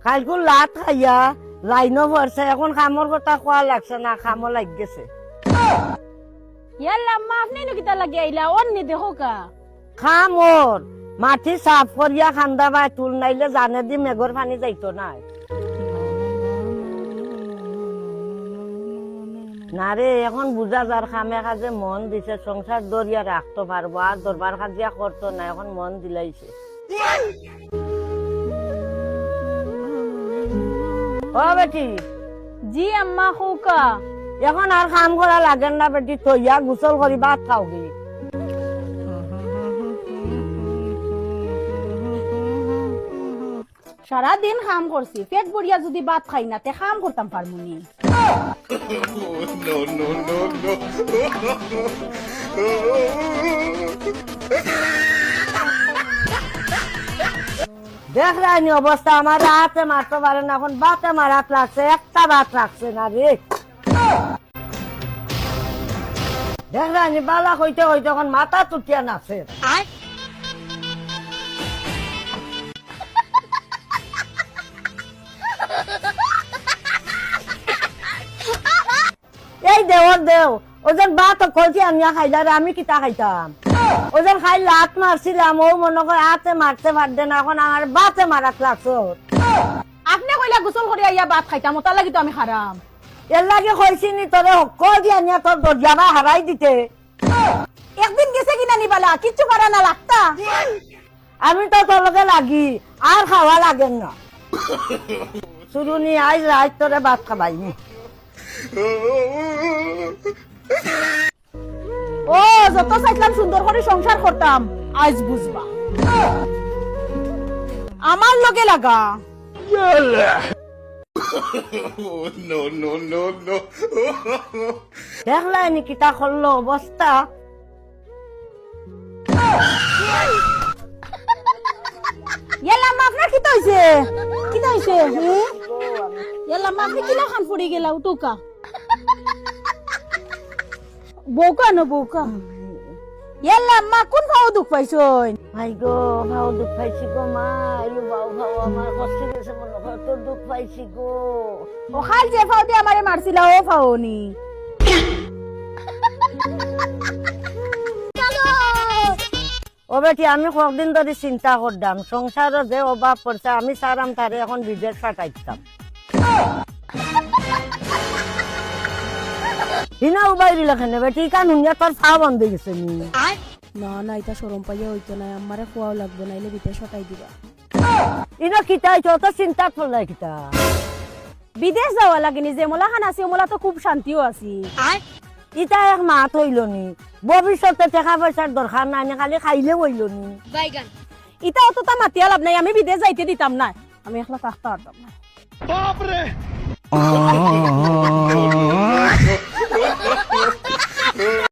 কালকে লাট খাইয়া লাইনও পড়ছে, এখন খামর কথা কোয়া লাগছে না, খামও লাগ গেছে। ইয়াল্লা আম্মা আপনি নকিতা লাগে আইলা অন্য দেখো কা খামর মাটি সাফ করিয়া খান্দা বাই তুল নাইলে জানে দি মেঘর পানি যাইতো নাই না রে। এখন বুঝা যার খামে কাজে মন দিছে, সংসার দরিয়া রাখতে পারবো, আর দরবার কাজিয়া করতো না, এখন মন দিলাইছে। ও বেটি, জি আম্মা খৌকা এখন আর কাম করা লাগেন না বেটি, তৈয়া গোসল করি ভাত খাও কি। সারাদিন কাম করছি, পেট ভরিয়া যদি ভাত খাই না তে কাম করতাম পারমুনি। দেখ রাইনি অবস্থা, আমার রাতে মারতে পারে না, এখন বাতে মারাত লাগছে, একটা ভাত রাখছে না রে। দেখ রাইনি বালা হইতে হইতে এখন মাথা তুটিয়া নাচে। এই দেওর দেও ওজন ভাত কলছি আনিয়া খাইলা রে, আমি কিতা খাইতাম? ওজন খাই লাত মারছিলাম, ও মনে করে হাতে মারতে পারবে না, এখন আমার বাতে মারাত লাগছে। আপনি কইলা গোসল করে আইয়া ভাত খাইতাম, ওটা লাগি তো আমি হারাম। এর লাগে কইছি নি তোরে কল দিয়া নিয়া তোর দরজাবা হারাই দিতে। একদিন গেছে কিনা নিবালা কিচ্ছু করা না লাগতা। আমি তো তোর লগে লাগি, আর খাওয়া লাগেন না। শুরুনি আজ রাত তোরে ভাত খাবাইনি। ও যত চাইছিলাম সুন্দর করে সংসার করতাম, আজ বুঝবা আমার লগে লাগা। দেখলাই নি কিতা করলো অবস্থা। ইয়াল্লা মা আপনার কি হইছে? কি হইছে? ইয়াল্লা মা আপনি কিলা খান পড়ে গেলা উতুকা। বউকা না বউকা। ইয়াল্লা মা কোন ভাও দুঃখ পাইছই? ভাই গো ভাও দুঃখ পাইছি গো মা, আইলো ভাও ভাও আমার কষ্ট গেছে, মনে হয় তোর দুঃখ পাইছি গো। ও খাল যে ভাও দিয়ে আমারে মারছিলা ও ভাওনি। ও বেটি, আমি কয়েকদিন ধরে চিন্তা করতাম, সংসারে যে অভাব পড়ছে, আমি সারাম তারে এখন বিদেশ পাঠাইতাম। হিনা উবাই দিল কেনে বেটি, কান হুনিয়া তোর ফা বন্ধ হয়ে গেছে নি। না না এটা শরম পাইয়া হইতো না, আমারে খোয়াও লাগবে, নাইলে বিদেশ হটাই দিবা। ইনো কিতা হইতো তো চিন্তা করলাই কিতা? বিদেশ যাওয়া লাগেনি, যে মোলা খান আছে মোলা তো খুব শান্তিও আছি। ইটা এক মাত হইল নি, ভবিষ্যতে টাকা পয়সার দরকার নাই, খালি খাইলে হইল নি। ইটা অত তা মাতিয়া লাভ নাই, আমি বিদেশ যাইতে দিতাম না, আমি একলা থাকতে পারতাম না। বাপরে